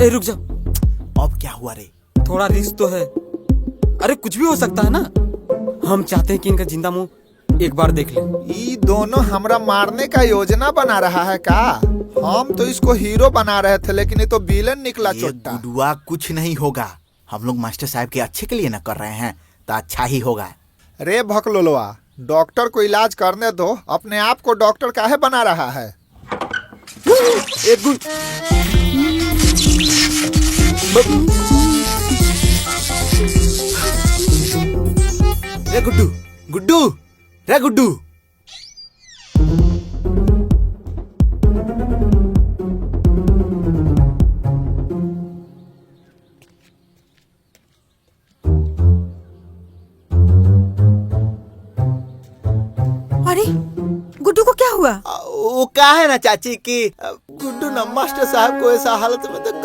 ए रुक जा। अब क्या हुआ रे? थोड़ा रिस्क तो है। अरे कुछ भी हो सकता है ना। हम चाहते हैं कि इनका जिंदा मुंह एक बार देख ले। ये दोनों हमरा मारने का योजना बना रहा है का? हम तो इसको हीरो बना रहे थे, लेकिन ये तो विलन निकला चोट्टा। गुडुआ कुछ नहीं होगा, हम लोग मास्टर साहब के अच्छे के लिए ना कर रहे हैं, तो अच्छा ही होगा। रे भकलोलवा, डॉक्टर को इलाज करने दो, अपने आप को डॉक्टर काहे बना रहा है? एक गुड रे गुड्डू, गुड्डू, रे गुड्डू। अरे गुड्डू को क्या हुआ? वो कहा है ना चाची कि गुड्डू ना मास्टर साहब को ऐसा हालत में देख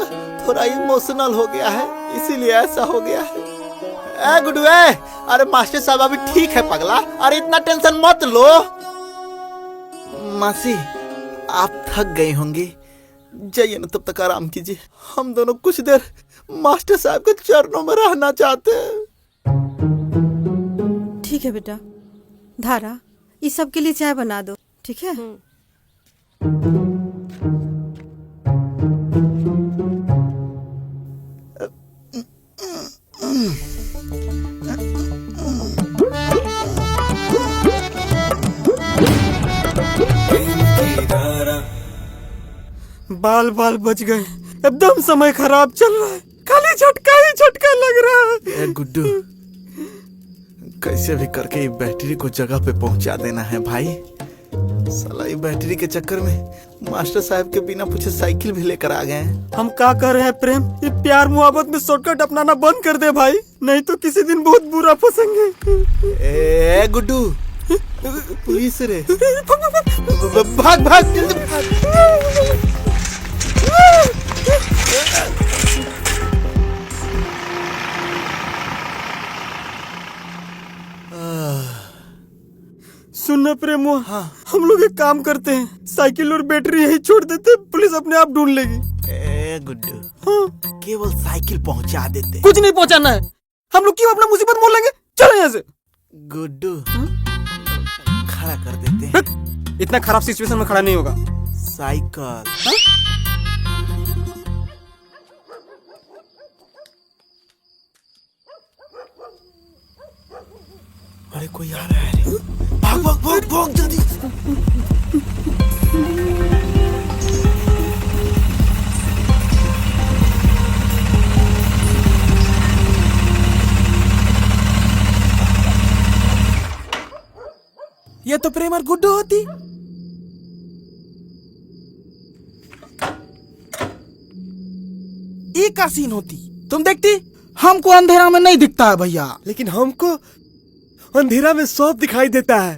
थोड़ा इमोशनल हो गया है, इसीलिए ऐसा हो गया है। ए गुड्डू, अरे मास्टर साहब अभी ठीक है पगला, अरे इतना टेंशन मत लो। मासी आप थक गए होंगे, जाइए ना, तब तक आराम कीजिए। हम दोनों कुछ देर मास्टर साहब के चरणों में रहना चाहते हैं। ठीक है बेटा, धारा इस सब के लिए चाय बना दो, ठीक है? बाल बाल बच गए। एकदम समय खराब चल रहा है, खाली झटका ही झटका लग रहा है। ए गुड्डू, कैसे भी करके ये बैटरी को जगह पे पहुंचा देना है भाई। साला ये बैटरी के चक्कर में मास्टर साहब के बिना पूछे साइकिल भी लेकर आ गए हैं। हम क्या कर रहे हैं प्रेम? ये प्यार मोहब्बत में शॉर्टकट अपनाना बंद कर दे भाई, नहीं तो किसी दिन बहुत बुरा फंसेंगे। ए गुड्डू, पुलिस रे, भाग भाग जल्दी भाग। सुनना प्रेम, हाँ। हम लोग एक काम करते हैं, साइकिल और बैटरी यही छोड़ देते हैं, पुलिस अपने आप ढूंढ लेगी। ए गुड्डू, हाँ। केवल साइकिल पहुंचा देते। कुछ नहीं पहुंचाना है, हम लोग क्यों अपना मुसीबत मोल लेंगे? चलो यहाँ से। गुड्डू, खड़ा कर देते हैं। इतना खराब सिचुएशन में खड़ा नहीं होगा। साइकिल अरे कोई आ रहा है रे। भाग भाग भाग भाग जल्दी। ये तो प्रेम और गुड्डू होती। एक का सीन होती, तुम देखती। हमको अंधेरा में नहीं दिखता है भैया, लेकिन हमको अंधेरा में सब दिखाई देता है।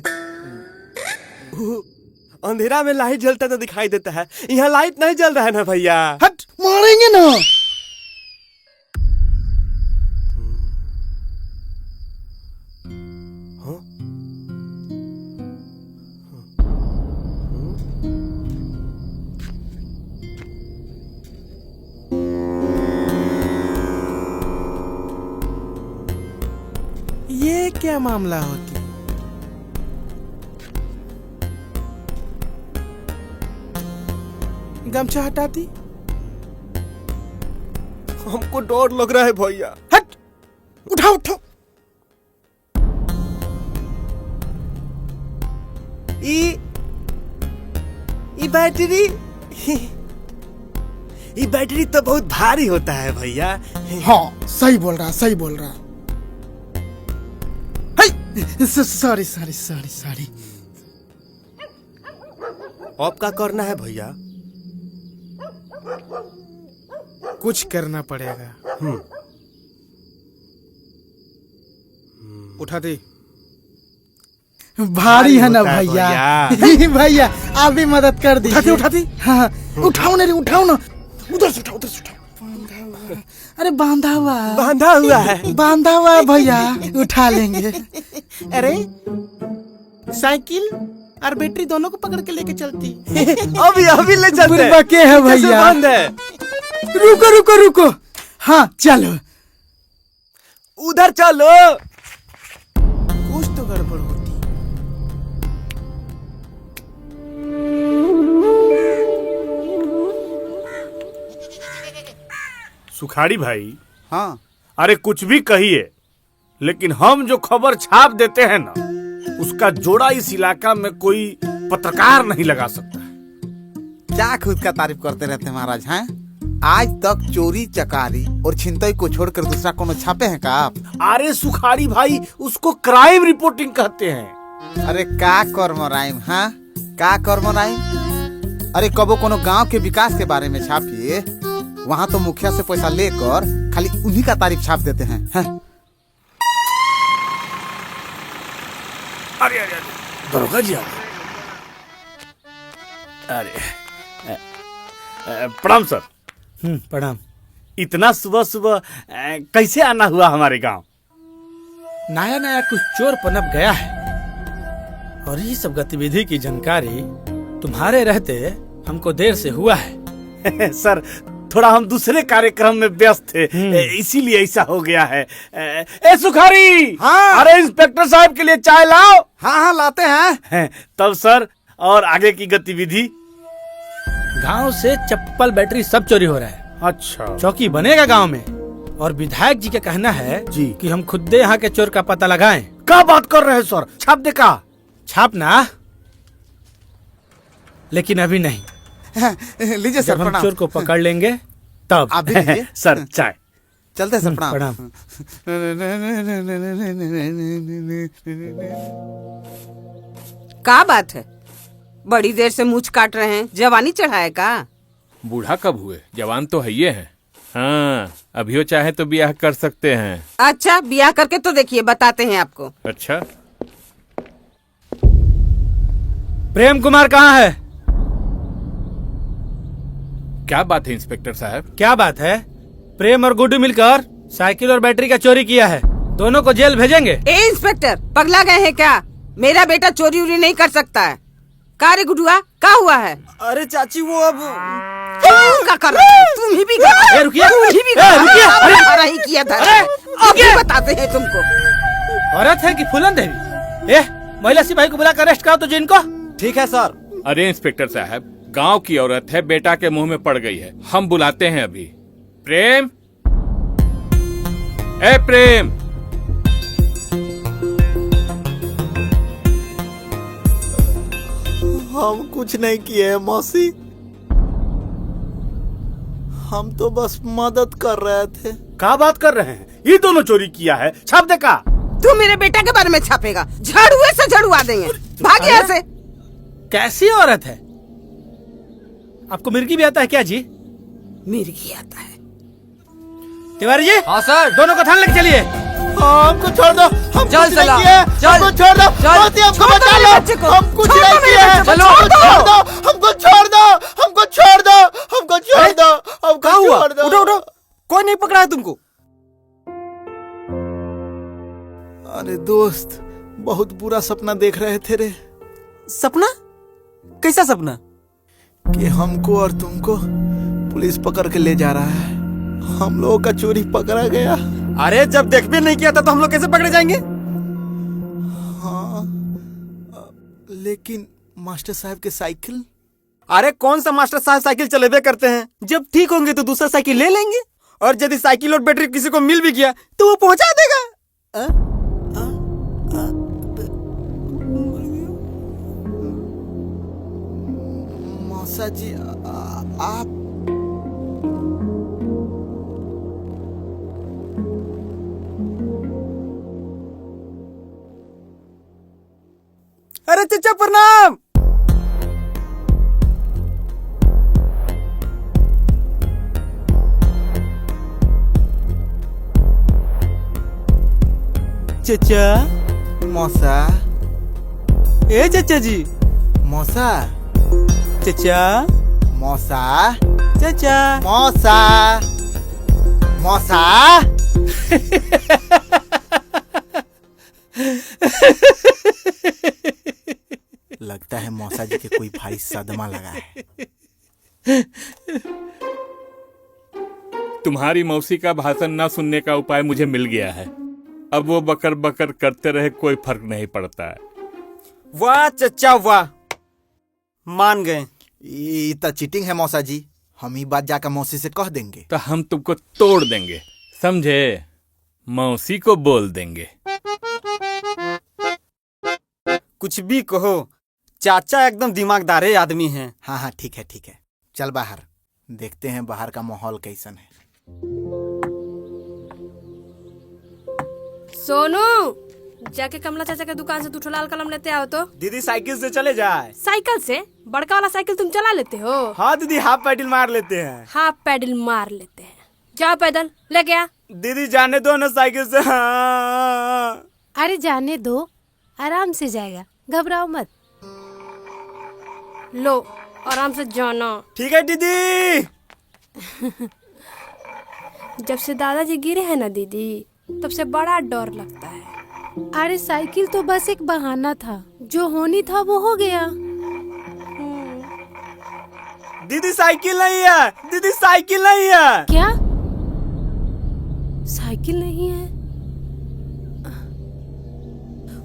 अंधेरा में लाइट जलता तो दिखाई देता है, यहाँ लाइट नहीं जल रहा है ना भैया। हट, मारेंगे ना। ये क्या मामला होती? गमछा हटाती। हमको डर लग रहा है भैया। हट, उठाओ उठाओ। ये बैटरी तो बहुत भारी होता है भैया। हाँ सही बोल रहा, सही बोल रहा। Sorry sorry sorry sorry. अब क्या करना है भैया? कुछ करना पड़ेगा। उठा दे। भारी है ना भैया। भैया आप भी मदद कर दीजिए। उठाती। हाँ उठाओ ना रे, उठाओ ना। उधर से उठाओ, उधर से उठाओ। अरे बांधा हुआ है बांधा हुआ है भैया, उठा लेंगे। अरे साइकिल और बैटरी दोनों को पकड़ के लेके चलती। अभी अभी ले चलते बुढ़बा के है कैसे भैया? बंद है? रुको रुको रुको, हाँ चलो। उधर चलो। कुछ तो गड़बड़ होती। सुखाड़ी भाई, हाँ अरे कुछ भी कहिए, लेकिन हम जो खबर छाप देते हैं ना, उसका जोड़ा इस इलाका में कोई पत्रकार नहीं लगा सकता। क्या खुद का तारीफ करते रहते महाराज हैं? आज तक चोरी चकारी और छिनतई को छोड़कर दूसरा कोनो छापे हैं का आप? अरे सुखाड़ी भाई, उसको क्राइम रिपोर्टिंग कहते हैं। अरे का कर्मराइम, हाँ का कर्मराइम? अरे कबो कोनो गांव के विकास के बारे में छापिए, वहाँ तो मुखिया से पैसा लेकर खाली उन्हीं का तारीफ छाप देते हैं, हाँ? अरे अरे दरोगा जी आ गए। अरे प्रणाम सर। प्रणाम। इतना सुबह सुबह कैसे आना हुआ हमारे गांव? नया नया कुछ चोर पनप गया है, और ये सब गतिविधि की जानकारी तुम्हारे रहते हमको देर से हुआ है। सर, थोड़ा हम दूसरे कार्यक्रम में व्यस्त थे, इसीलिए ऐसा हो गया है। ए सुखारी, हाँ? अरे इंस्पेक्टर साहब के लिए चाय लाओ। हाँ हाँ लाते हैं। तब सर, और आगे की गतिविधि? गांव से चप्पल बैटरी सब चोरी हो रहा है। अच्छा, चौकी बनेगा गांव में, और विधायक जी का कहना है जी कि हम खुद यहाँ के चोर का पता लगाएं। क्या बात कर रहे हैं सर? छाप दे का? छापना, लेकिन अभी नहीं। लीजिए सर, जब हम प्रणाम। चोर को पकड़ लेंगे तब। आप भी लीजिए। सर चाय। चलते हैं सर, प्रणाम। प्रणाम। का बात है? बड़ी देर से मूछ काट रहे हैं, जवानी चढ़ाए का? बूढ़ा कब हुए, जवान तो है ये है। हाँ, अभियो चाहे तो ब्याह कर सकते हैं। अच्छा, ब्याह करके तो देखिए, बताते हैं आपको। अच्छा, प्रेम कुमार कहाँ है? क्या बात है इंस्पेक्टर साहब? क्या बात है? प्रेम और गुड्डू मिलकर साइकिल और बैटरी का चोरी किया है, दोनों को जेल भेजेंगे। ए इंस्पेक्टर, पगला गए हैं क्या? मेरा बेटा चोरी उरी नहीं कर सकता है। का रे गुडुआ, का हुआ है? अरे चाची वो अब क्या कर रहे हो? तुम ही भी कर रहे हो। रुकिए। तुम ही भी कर रहे हो। हमारा ही किया था। अभी बताते हैं तुमको। औरत है कि फूलन देवी? महिला सिपाही को बुलाकर अरेस्ट करो तो जिनको। ठीक है सर। अरे इंस्पेक्टर साहब, गांव की औरत है, बेटा के मुंह में पड़ गई है, हम बुलाते हैं अभी। प्रेम, ए प्रेम। हम कुछ नहीं किए हैं मौसी, हम तो बस मदद कर रहे थे। क्या बात कर रहे हैं? ये दोनों चोरी किया है, छाप दे का? तू मेरे बेटा के बारे में छापेगा, झाड़ुए से झड़ुआ देंगे। भाग यहाँ से। कैसी औरत है? आपको मिर्गी भी आता है क्या जी? मिर्गी आता है। तिवारी जी। हाँ सर। दोनों को थाने लेके चलिए। हमको छोड़ दो, हम चल कुछ नहीं चला, किए। चल, हमको छोड़ दो, चल। मौसी हमको छोड़ दो बचा मेरे लो। बच्चे को। हम कुछ छोड़ दो नहीं मेरे किए। बच्चे को, हमको छोड़ दो। हमको छोड़ दो, हमको छोड़ दो, हमको छोड़ दो, हमको क्या हुआ? छोड़ दो। उठो उठो, कोई नहीं पकड़ा है तुमको। अरे दोस्त, बहुत बुरा सपना देख रहे थे रे, सपना? कैसा सपना? कि हमको और तुमको पुलिस पकड़ के ले जा रहा है। हम लोगों का चोरी पकड़ा गया। अरे जब देख भी नहीं किया था तो हम लोग कैसे पकड़े जाएंगे? हाँ, लेकिन मास्टर साहब के साइकिल? अरे कौन सा मास्टर साहब साइकिल चलेबे करते हैं? जब ठीक होंगे तो दूसरा साइकिल ले लेंगे, और यदि साइकिल और बैटरी किसी को मिल भी गया तो वो पहुंचा देगा। मौसा जी, आप अरे चचा प्रणाम। चचा। मौसा, ए चचा जी। मौसा, चचा। मौसा, चचा। मौसा, मौसा। लगता के कोई भारी सदमा लगा है। तुम्हारी मौसी का भाषण न सुनने का उपाय मुझे मिल गया है। अब वो बकर बकर करते रहे, कोई फर्क नहीं पड़ता है। वाह चचा वाह, मान गए। ये तो चीटिंग है मौसा जी। हम ये बात जाकर मौसी से कह देंगे। तो हम तुमको तोड़ देंगे, समझे? मौसी को बोल देंगे। कुछ भी कहो, चाचा एकदम दिमागदारे आदमी हैं। हाँ हाँ ठीक है ठीक है, चल बाहर देखते हैं बाहर का माहौल कैसन है। सोनू, जाके कमला चाचा के दुकान से 2 ठो लाल कलम लेते आओ तो। दीदी साइकिल से चले जाए। साइकिल से? बड़का वाला साइकिल तुम चला लेते हो? हाँ दीदी, हाफ पैडल मार लेते हैं। हाफ पैडल मार लेते हैं। जाओ पैदल लेके आ। दीदी जाने दो ना साइकिल से। हाँ। अरे जाने दो, आराम से जाएगा, घबराओ मत। लो आराम से जाना। ठीक है दीदी। जब से दादाजी गिरे हैं ना दीदी, तब से बड़ा डर लगता है। अरे साइकिल तो बस एक बहाना था, जो होनी था वो हो गया। दीदी साइकिल नहीं है, दीदी साइकिल नहीं है। क्या साइकिल नहीं है?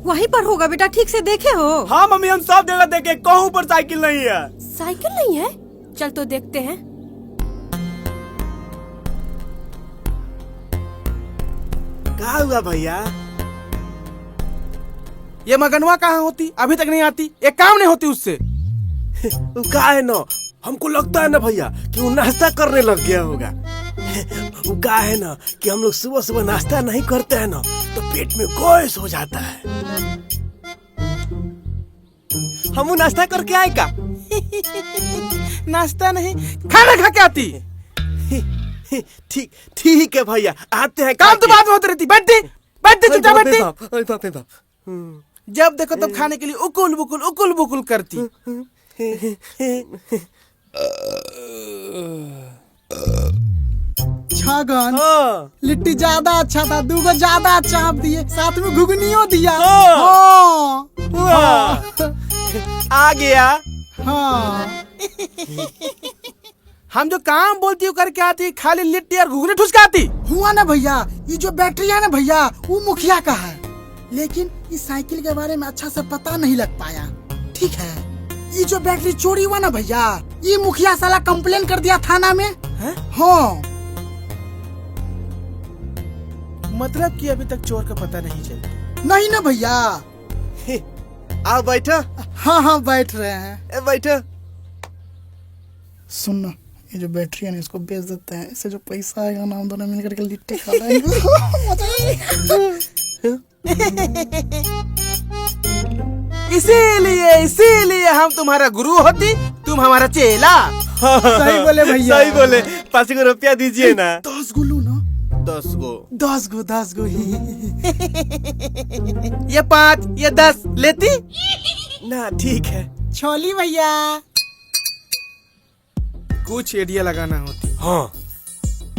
वहीं पर होगा बेटा, ठीक से देखे हो? हाँ मम्मी, हम सब जगह देखे, कहूँ पर साइकिल नहीं है। साइकिल नहीं है? चल तो देखते हैं। क्या हुआ भैया? ये मगनवा कहाँ होती, अभी तक नहीं आती? एक काम नहीं होती उससे। का है ना, हमको लगता है ना भैया कि वो नाश्ता करने लग गया होगा। वो का है ना कि हम लोग सुबह सुबह नाश्ता नहीं करते हैं ना तो पेट में गैस हो जाता है। हम नाश्ता करके आए का? नाश्ता नहीं, खाना खा के आती। ठीक ठीक है भैया, आते हैं। काम तो बाद में होती रहती। बैठती बैठती चुपचाप बैठती। अरे बाप रे बाप। जब देखो तब खाने के लिए उकुल बुकुल करती। छागन, लिट्टी ज्यादा अच्छा था, 2 ज्यादा अच्छा आप दिए, साथ में घुगनियों दिया। आ गया। हाँ। हम जो काम बोलती हूँ करके आती, खाली लिट्टी और घुगनी ठुसकाती। हुआ ना भैया, ये जो बैटरी है ना भैया, वो मुखिया का है, लेकिन इस साइकिल के बारे में अच्छा से पता नहीं लग पाया। ठीक है, ये जो बैटरी चोरी हुआ ना भैया, ये मुखिया साला कंप्लेन कर दिया थाना में। हाँ। मतलब कि अभी तक चोर का पता नहीं चला? नहीं ना भैया। आओ बैठो। हाँ हाँ बैठ रहे हैं। बैठो। सुन ना, ये जो बैटरी है ना, इसको बेच देते हैं, इससे जो पैसा आएगा ना, हम दोनों मिलकर के लिट्टी खा लेंगे। इसीलिए हम तुम्हारा गुरु होती, तुम हमारा चेला। सही बोले भैया, सही बोले। 5 रुपया दीजिए ना। 10 गो लो ना। 10 गो। 10 गो ही। ये 5, ये 10 लेती ना। ठीक है छोली भैया। कुछ एडिया लगाना होती। हाँ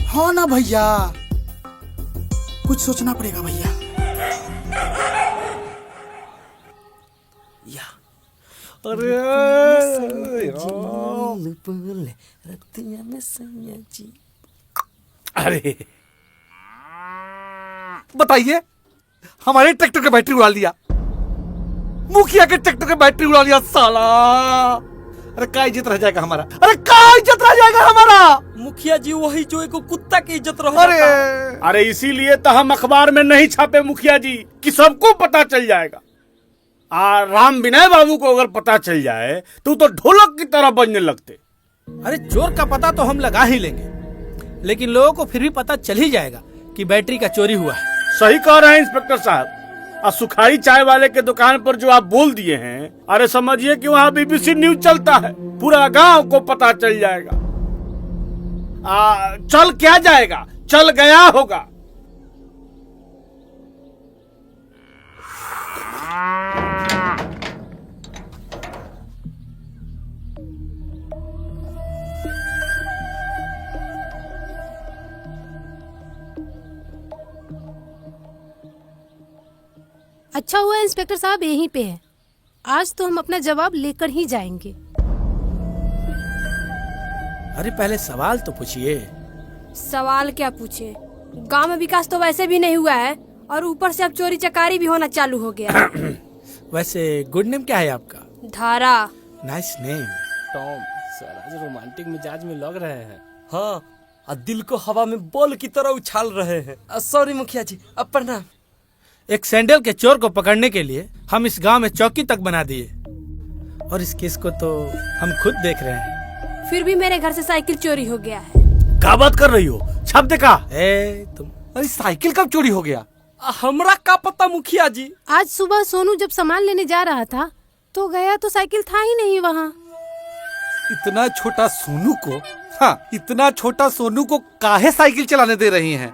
हाँ ना भैया, कुछ सोचना पड़ेगा भैया। अरे बताइए, हमारे ट्रैक्टर का बैटरी उड़ा लिया, मुखिया के ट्रैक्टर का बैटरी उड़ा लिया साला। अरे क्या इज्जत रह जाएगा हमारा? अरे क्या इज्जत रह जाएगा हमारा? मुखिया जी वही जो एक कुत्ता की इज्जत रह अरे अरे इसीलिए तो हम अखबार में नहीं छापे मुखिया जी, कि सबको पता चल जाएगा। राम विनय बाबू को अगर पता चल जाए तो ढोलक की तरह बजने लगते। अरे चोर का पता तो हम लगा ही लेंगे, लेकिन लोगों को फिर भी पता चल ही जाएगा कि बैटरी का चोरी हुआ है। सही कह रहे हैं इंस्पेक्टर साहब। और सुखाड़ी चाय वाले के दुकान पर जो आप बोल दिए हैं, अरे समझिए कि वहाँ BBC न्यूज चलता है, पूरा गांव को पता चल जाएगा। चल क्या जाएगा, चल गया होगा। अच्छा हुआ इंस्पेक्टर साहब यहीं पे है, आज तो हम अपना जवाब लेकर ही जाएंगे। अरे पहले सवाल तो पूछिए। सवाल क्या पूछे? गांव में विकास तो वैसे भी नहीं हुआ है और ऊपर से अब चोरी चकारी भी होना चालू हो गया है। वैसे गुड नेम क्या है आपका? धारा। Nice name. टॉम सर आज रोमांटिक मिजाज में लग रहे हैं। हाँ, और दिल को हवा में बॉल की तरह उछाल रहे हैं। सॉरी मुखिया जी, अब प्रणाम। एक सैंडल के चोर को पकड़ने के लिए हम इस गांव में चौकी तक बना दिए और इस केस को तो हम खुद देख रहे हैं। फिर भी मेरे घर से साइकिल चोरी हो गया है। क्या बात कर रही हो? छाप देखा? तुम अरे साइकिल कब चोरी हो गया? हमरा का पता मुखिया जी। आज सुबह सोनू जब सामान लेने जा रहा था तो गया तो साइकिल था ही नहीं वहाँ। इतना छोटा सोनू को, हाँ, इतना छोटा सोनू को काहे साइकिल चलाने दे रही हैं?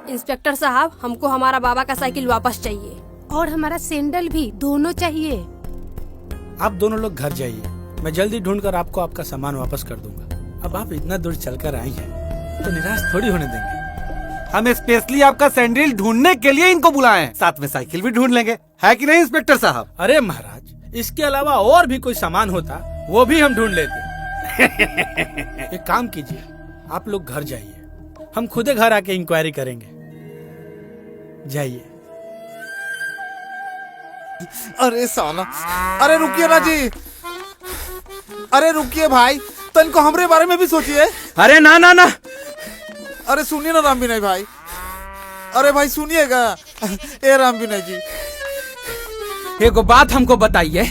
इंस्पेक्टर साहब, हमको हमारा बाबा का साइकिल वापस चाहिए और हमारा सैंडल भी, दोनों चाहिए। आप दोनों लोग घर जाइए, मैं जल्दी ढूंढकर आपको आपका सामान वापस कर दूंगा। अब आप इतना दूर चलकर आई हैं तो निराश थोड़ी होने देंगे। हम स्पेशली आपका सैंडल ढूंढने के लिए इनको बुलाए हैं, साथ में साइकिल भी ढूंढ लेंगे, है कि नहीं इंस्पेक्टर साहब? अरे महाराज, इसके अलावा और भी कोई सामान होता वो भी हम ढूंढ लेते। एक काम कीजिए, आप लोग घर जाइए, हम खुद घर आके इंक्वायरी करेंगे। जाइए। अरे साला, अरे रुकिए ना जी, अरे रुकिए भाई, तो इनको हमरे बारे में भी सोचिए। अरे ना ना ना, अरे सुनिए ना राम विनय भाई, अरे भाई सुनिएगा। ए राम विनय जी, एगो बात हमको बताइए,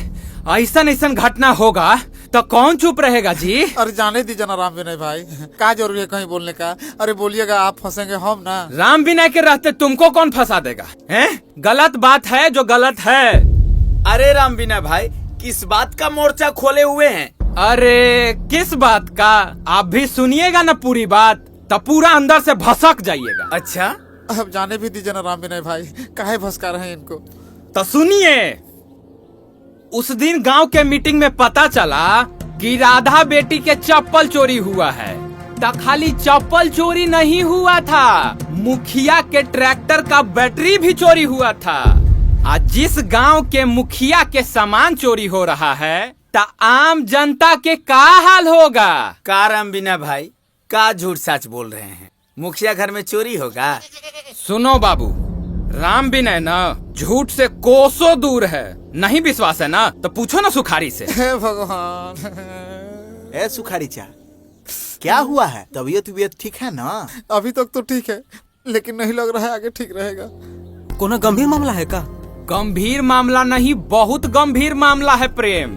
ऐसा घटना होगा तो कौन चुप रहेगा जी? अरे जाने दीजिए ना राम विनय भाई, क्या जरूरी है कहीं बोलने का? अरे बोलिएगा, आप फंसेंगे हम ना। राम विनय के रहते तुमको कौन फंसा देगा? हैं? गलत बात है जो गलत है। अरे राम विनय भाई, किस बात का मोर्चा खोले हुए हैं? अरे किस बात का? आप भी सुनिएगा ना पूरी बात, तो पूरा अंदर से भसक जाइएगा। अच्छा, अब जाने भी दीजिए ना राम विनय भाई, काहे भसका रहे हैं इनको? तो सुनिए, उस दिन गांव के मीटिंग में पता चला कि राधा बेटी के चप्पल चोरी हुआ है। तो खाली चप्पल चोरी नहीं हुआ था, मुखिया के ट्रैक्टर का बैटरी भी चोरी हुआ था। आज जिस गांव के मुखिया के सामान चोरी हो रहा है, तो आम जनता के क्या हाल होगा? का राम विनय भाई, का झूठ सच बोल रहे हैं? मुखिया घर में चोरी होगा? सुनो बाबू, राम विनय ना झूठ से कोसों दूर है। नहीं विश्वास है ना तो पूछो ना सुखारी से। हे भगवान। ए सुखारी चा, क्या हुआ है? तबीयत ठीक है ना? अभी तक तो ठीक है, लेकिन नहीं लग रहा है आगे ठीक रहेगा। कोनो गंभीर मामला है का? गंभीर मामला नहीं, बहुत गंभीर मामला है प्रेम।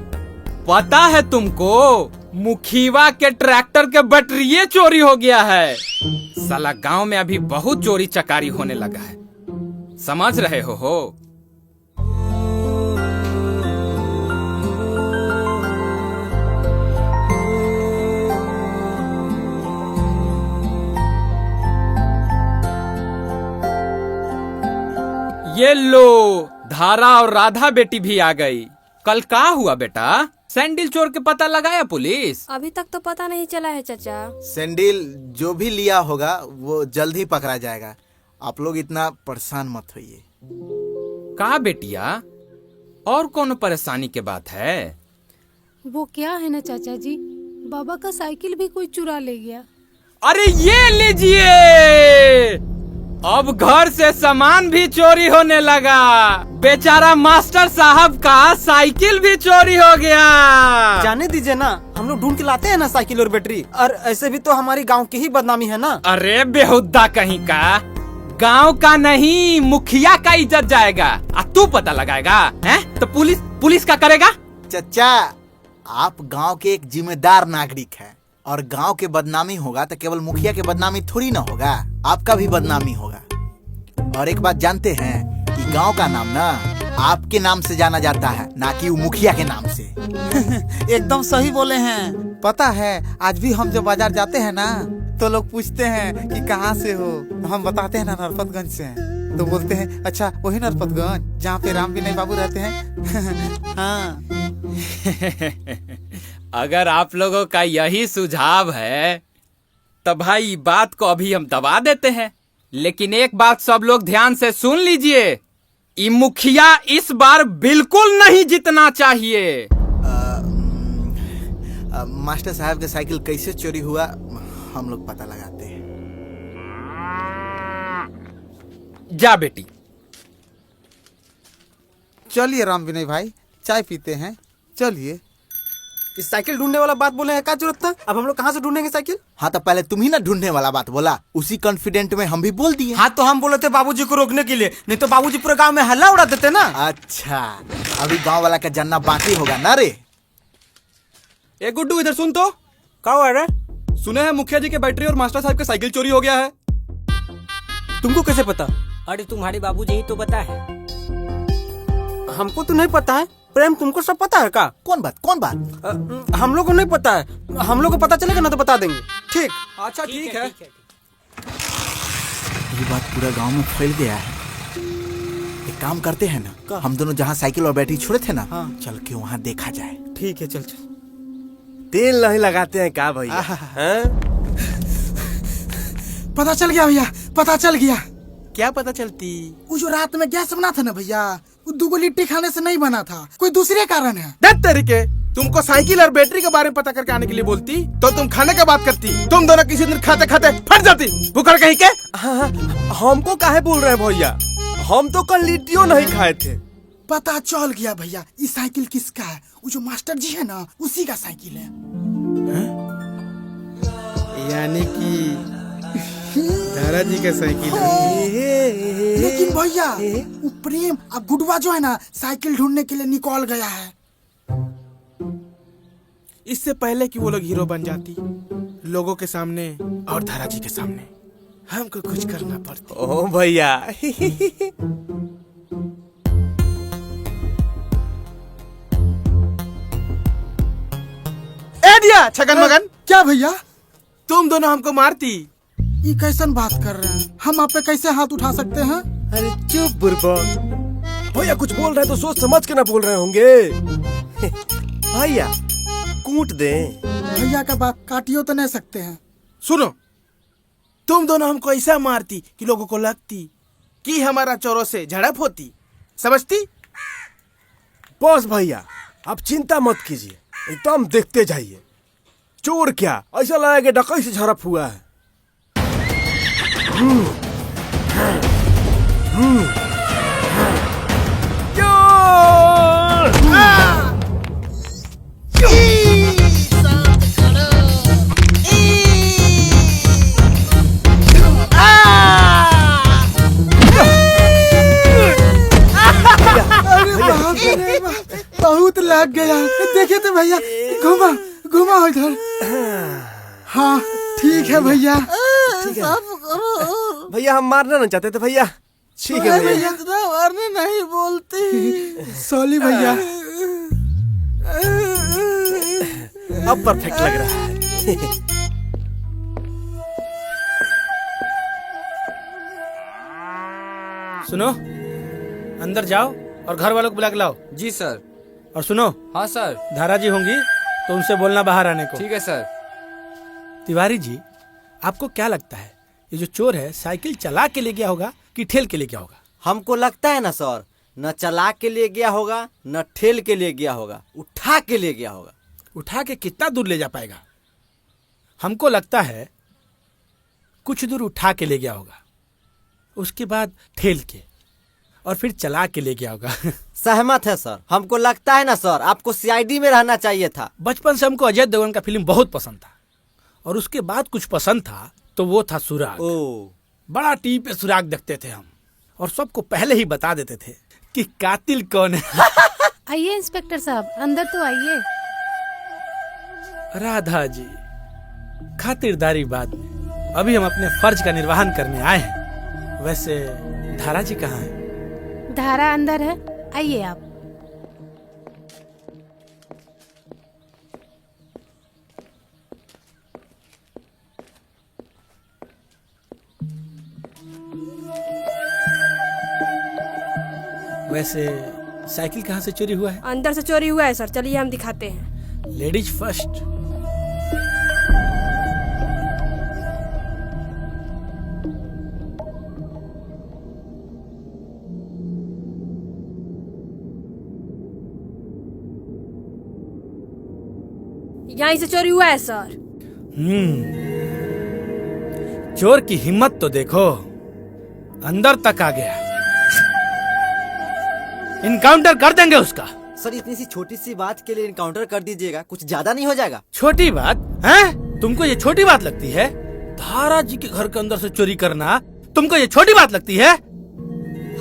पता है तुमको, मुखिया के ट्रैक्टर के बैटरी चोरी हो गया है। साला गांव में अभी बहुत चोरी चकारी होने लगा है, समझ रहे हो? ये लो, धारा और राधा बेटी भी आ गई। कल क्या हुआ बेटा? सैंडल चोर के पता लगाया पुलिस? अभी तक तो पता नहीं चला है चाचा। सैंडल जो भी लिया होगा वो जल्द ही पकड़ा जाएगा, आप लोग इतना परेशान मत होइए। कहा बेटिया, और कौन परेशानी के बात है? वो क्या है ना चाचा जी, बाबा का साइकिल भी कोई चुरा ले गया। अरे ये लीजिए, अब घर से सामान भी चोरी होने लगा। बेचारा मास्टर साहब का साइकिल भी चोरी हो गया। जाने दीजिए ना, हम लोग ढूंढ के लाते हैं ना साइकिल और बैटरी, और ऐसे भी तो हमारी गांव की ही बदनामी है ना। अरे बेहुद्दा कहीं का, गांव का नहीं मुखिया का इज्जत जाएगा। तू पता लगाएगा हैं? तो पुलिस का करेगा? चचा, आप गांव के एक जिम्मेदार नागरिक हैं, और गांव के बदनामी होगा तो केवल मुखिया के बदनामी थोड़ी ना होगा, आपका भी बदनामी होगा। और एक बात जानते हैं कि गांव का नाम ना आपके नाम से जाना जाता है, ना कि वो मुखिया के नाम से। एकदम सही बोले हैं। पता है, आज भी हम जब बाजार जाते हैं ना, तो लोग पूछते हैं कि कहाँ से हो, हम बताते हैं ना नरपतगंज से हैं, तो बोलते हैं अच्छा वही नरपतगंज जहाँ पे राम विनय बाबू रहते हैं। हाँ। अगर आप लोगों का यही सुझाव है तो भाई बात को अभी हम दबा देते हैं। लेकिन एक बात सब लोग ध्यान से सुन लीजिए, ये मुखिया इस बार बिल्कुल नहीं जीतना चाहिए। मास्टर साहब का साइकिल कैसे चोरी हुआ हम लोग पता लगाते हैं। जा बेटी। चलिए राम विनय भाई, चाय पीते हैं, चलिए। इस साइकिल ढूंढने वाला बात बोले हैं, क्या जरूरत था? अब हम लोग कहाँ से ढूंढेंगे साइकिल? हाँ तो पहले तुम ही ना ढूंढने वाला बात बोला, उसी कॉन्फिडेंट में हम भी बोल दिए। हाँ तो हम बोले थे बाबूजी को रोकने के लिए, नहीं तो बाबूजी पूरे गांव में हल्ला उड़ा देते ना। अच्छा, अभी गांव वाला का जानना बाकी होगा ना रे। ए गुड्डू, इधर सुन तो। क्या हुआ रे? सुने हैं मुखिया जी के बैटरी और मास्टर साहब का साइकिल चोरी हो गया है। तुमको कैसे पता? अरे तुम्हारे बाबूजी ही तो बता है। हमको तो नहीं पता है। प्रेम, तुमको सब पता है का? कौन बात? हम लोग को नहीं पता है। हम लोग को पता चलेगा ना तो बता देंगे। ठीक? अच्छा ठीक है। ये बात पूरा गांव में फैल गया है। एक काम करते हैं ना, हम दोनों जहाँ साइकिल और बैटरी छोड़े थे ना, चल के वहाँ देखा जाए। ठीक है, चल चल। तेल नहीं लगाते हैं क्या भैया? पता चल गया भैया, पता चल गया। क्या पता चलती? वो जो रात में गैस बना था ना भैया, वो 2 लिट्टी खाने से नहीं बना था, कोई दूसरे कारण है। दस तरीके तुमको साइकिल और बैटरी के बारे में पता करके आने के लिए बोलती तो तुम खाने का बात करती। तुम दोनों किसी दिन खाते खाते फट जाती भूखड़ कहीं के। हमको काहे बोल रहे हैं भैया? हम तो कल लिट्टियों नहीं खाए थे। पता चल गया भैया, ये साइकिल किसका है? वो जो मास्टर जी है ना, उसी का साइकिल है। यानी कि धारा जी का साइकिल है। लेकिन भैया वो प्रेम अब गुडवा जो है ना, साइकिल ढूंढने के लिए निकल गया है। इससे पहले कि वो लोग हीरो बन जाती लोगों के सामने और धारा जी के सामने, हमको कुछ करना पड़ता। ओ भैया ए दिया छगन मगन। क्या भैया? तुम दोनों हमको मारती। ये कैसन बात कर रहे हैं? हम आप पे कैसे हाथ उठा सकते हैं? अरे चुप बुर्बक। भैया कुछ बोल रहे हैं तो सोच समझ के ना बोल रहे होंगे। भैया कूट दे। भैया का बात काटियो तो नहीं सकते हैं। सुनो, तुम दोनों हमको ऐसा मारती कि लोगों को लगती कि हमारा चोरों से झड़प होती, समझती? बॉस भैया आप चिंता मत कीजिए, एकदम देखते जाइए। चोर क्या ऐसा लगा कि डकैत से झड़प हुआ है। बहुत लग गया। देखे थे भैया, घुमा घुमा इधर। हाँ ठीक है भैया। भैया हम मारना नहीं चाहते थे भैया। ठीक है भैया। इतना मारने नहीं बोलती। सॉरी भैया। अब परफेक्ट लग रहा है। सुनो, अंदर जाओ और घर वालों को बुला के लाओ। जी सर। और सुनो, हाँ सर। धारा जी होंगी तो उनसे बोलना बाहर आने को। ठीक है सर। तिवारी जी, आपको क्या लगता है ये जो चोर है साइकिल चला के ले गया होगा कि ठेल के ले गया होगा? हमको लगता है ना सर, न चला के ले गया होगा न ठेल के ले गया होगा, उठा के ले गया होगा। उठा के कितना दूर ले जा पाएगा? हमको लगता है कुछ दूर उठा के ले गया होगा, उसके बाद ठेल के और फिर चला के ले गया होगा। सहमत है सर। हमको लगता है ना सर, आपको सीआईडी में रहना चाहिए था। बचपन से हमको अजय देवगन का फिल्म बहुत पसंद था और उसके बाद कुछ पसंद था तो वो था सुराग। बड़ा टीवी पे सुराग देखते थे हम और सबको पहले ही बता देते थे कि कातिल कौन है। आइए इंस्पेक्टर साहब, अंदर तो आइए। राधा जी, खातिरदारी बाद में, अभी हम अपने फर्ज का निर्वहन करने आए हैं। वैसे धारा जी कहाँ हैं? धारा अंदर है, आइए आप। वैसे साइकिल कहाँ से चोरी हुआ है? अंदर से चोरी हुआ है सर, चलिए हम दिखाते हैं। Ladies first. यहीं से चोरी हुआ है सर। चोर की हिम्मत तो देखो, अंदर तक आ गया। इनकाउंटर कर देंगे उसका। सर इतनी सी छोटी सी बात के लिए इनकाउंटर कर दीजिएगा, कुछ ज्यादा नहीं हो जाएगा? छोटी बात है? तुमको ये छोटी बात लगती है? धारा जी के घर के अंदर से चोरी करना तुमको ये छोटी बात लगती है?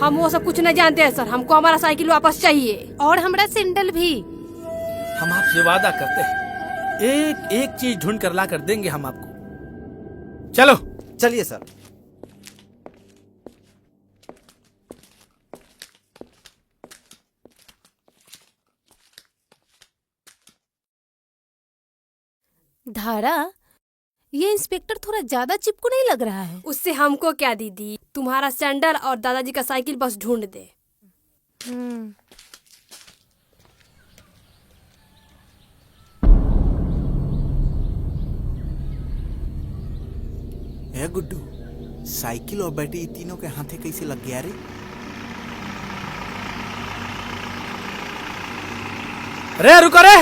हम वो सब कुछ नहीं जानते हैं सर, हमको हमारा साइकिल वापस चाहिए और हमारा सैंडल भी। हम आपसे वादा करते हैं, एक एक चीज ढूंढ कर ला कर देंगे हम आपको। चलो चलिए सर। धारा, ये इंस्पेक्टर थोड़ा ज्यादा चिपकू नहीं लग रहा है? उससे हमको क्या दीदी, तुम्हारा सैंडल और दादाजी का साइकिल बस ढूंढ दे। ए गुड्डू, साइकिल और बैटरी तीनों के हाथे कैसे लग गया रे? रे रुको रे,